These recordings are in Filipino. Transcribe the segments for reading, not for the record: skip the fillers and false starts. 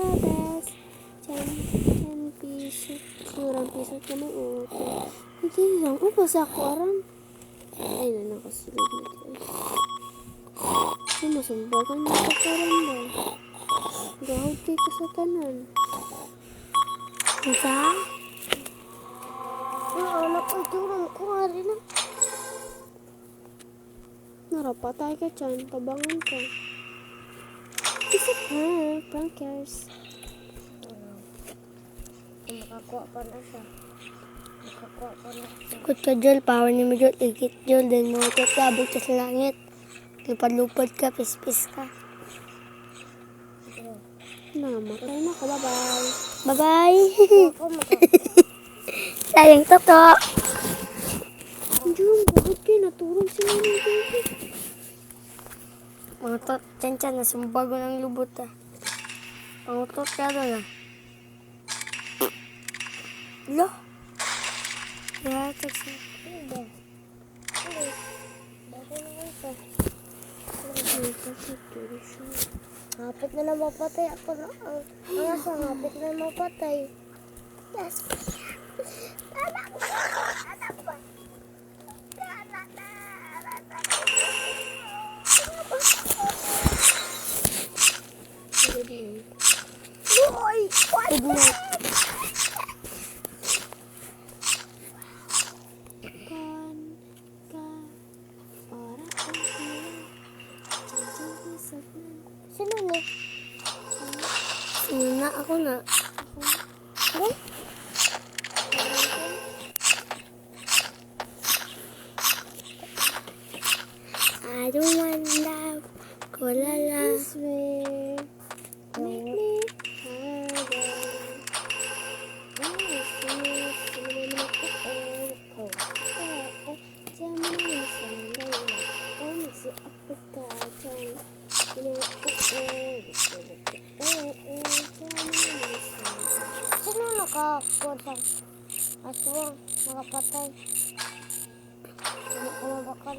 patatas. 10 piso. Surang piso ka may utang. Hindi lang. Upas ako aram. Ay na nakasulog na guys. Sumasumbagan na sa karambal. Gahod kay kasatanan. Isa? Anak ko turang ko nga rin na. Narapatay ka dyan. Tabangan ka. Isa ka. Prankers. Makakuha pa na siya. Makakuha pa na siya. Kut ka Jol. Power ni mo Jol. Igit Jol. Then mo ito kabog ka sa langit. Lupad-lupad ka. Pis-pis ka. Namatay na ka. Bye-bye. Bye-bye. Ako makakuha. Sayang toto. Diyan, bakit kayo naturong sila ng baby? Mga tot, tiyan-tiyan, nasumbago ng lubot ah. Mga tot ka doon ah. Lo? Yatak siya. Hindi. Hindi. Bakit naman siya? Hapit na lang mapatay ako na. Ang asa, hapit na lang mapatay. Yes. Anak ko! Anak ko! Boy! What? Sino na? Sino na? Ako na. Ako? I don't want love. Kulala. Sweet. Make me Sino nakapunta? Aswang, nakapatay. Hindi ko mabakal.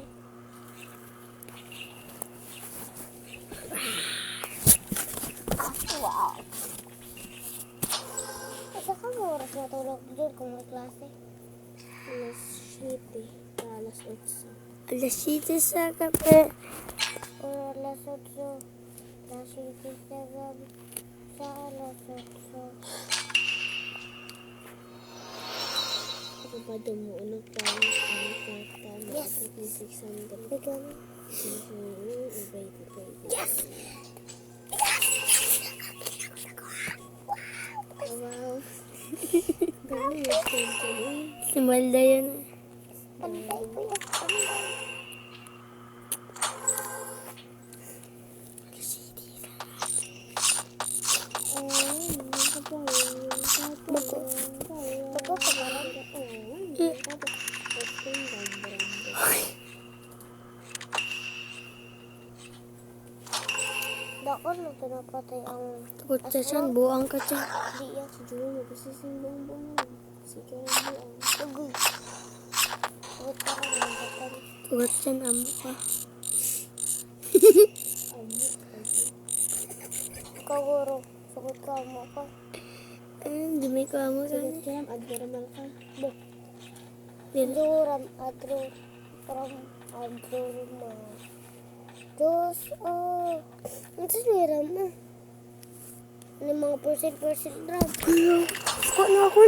Wow. Asa ka mo oras matulog dyan kung may klase? alas 7. Alas 8. Alas 7 sa gabi. O alas 8. Alas 7 sa gabi. Sa alas 8. Kapag mo unog pa Yes. 600. Bigyan. Yes! Wow. Dami yung sentence. Si Malda yun. Pantay ko yan. Bago pa ba lang? Dakon na pinapatay ang... Takot siya siyan, buang ka siya. Di yan. Siguro magkasisimbang buang. Sige ang buang. Ugoy. Ugot ka ka ng batan. Takot siyan, amo ka. Kaguro. Sugot ka mo ka. Hindi may kamo Sige, sana. kiram. Adviramal ka. Bo. Dili. Duram. Adro. From Adro mo. Diyos. Oh. Ang siniram mo. Ano yung mga percent ram? Kuha na ako.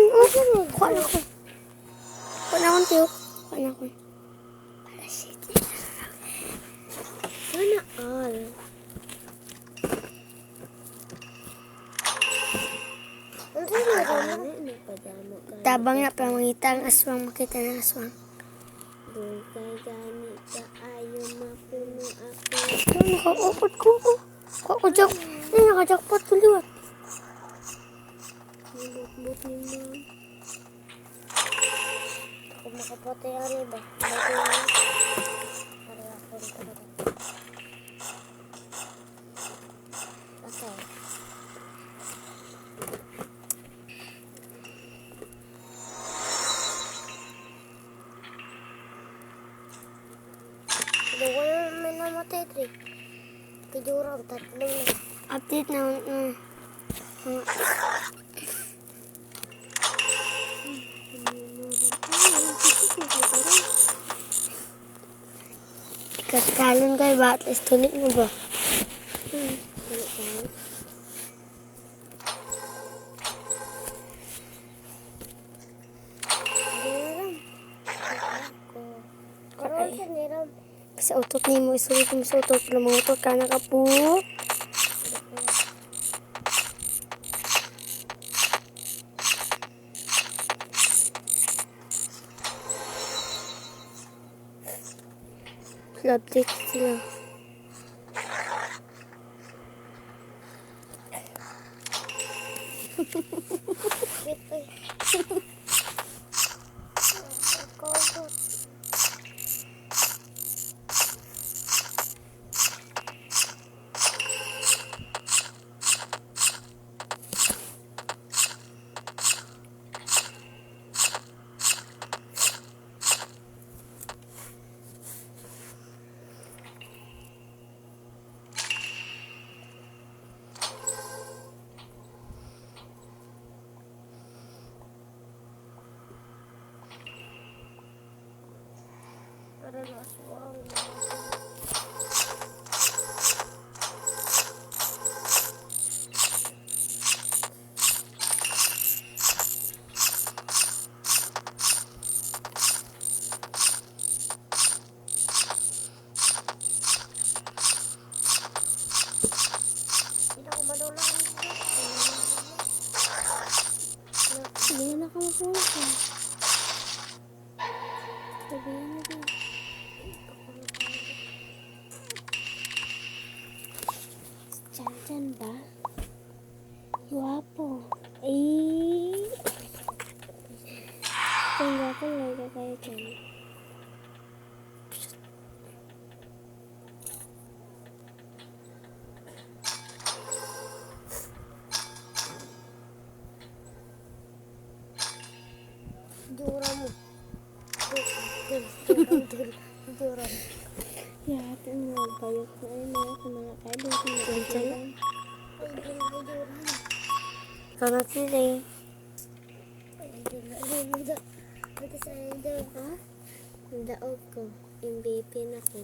Kuha na ako. Kuha na ako, tiyo. Kuha na ako. Alas 7. Sana all. Ang siniram mo? Nagpadamo ka. Tabang na pamangita ang aswang. Makita ng aswang. Doon kay gani ka ayaw mapuno ako. Nakaupot ko. Kuha ko jak. Nakajakpot ko liwat. Nilukbot ni mo. Ako makapatay ang riba. Bago na. Para ako rin talaga. Asal. Wala naman namatay, Tri. Kajuram, tatlong na. Update na. Kaskalon kayo ba? At least tulit mo ba? Wala tayo. Karoon sa niram. Sa utot ni mo, isulit mo sa utot. Lumangutot ka na ka po. Update sila. Hindi na nakamupunta. Sabihin mo din. Diyan ba? Guwapo. Eh. Kung guwapo, laga kayo dyan. Dura mo. Dura. Yate mo, bayot na ay mga mga kaibig ko na dyan. Kamat sila eh. Ito sa idol. Ha? Ang daog ko. MVP na ko.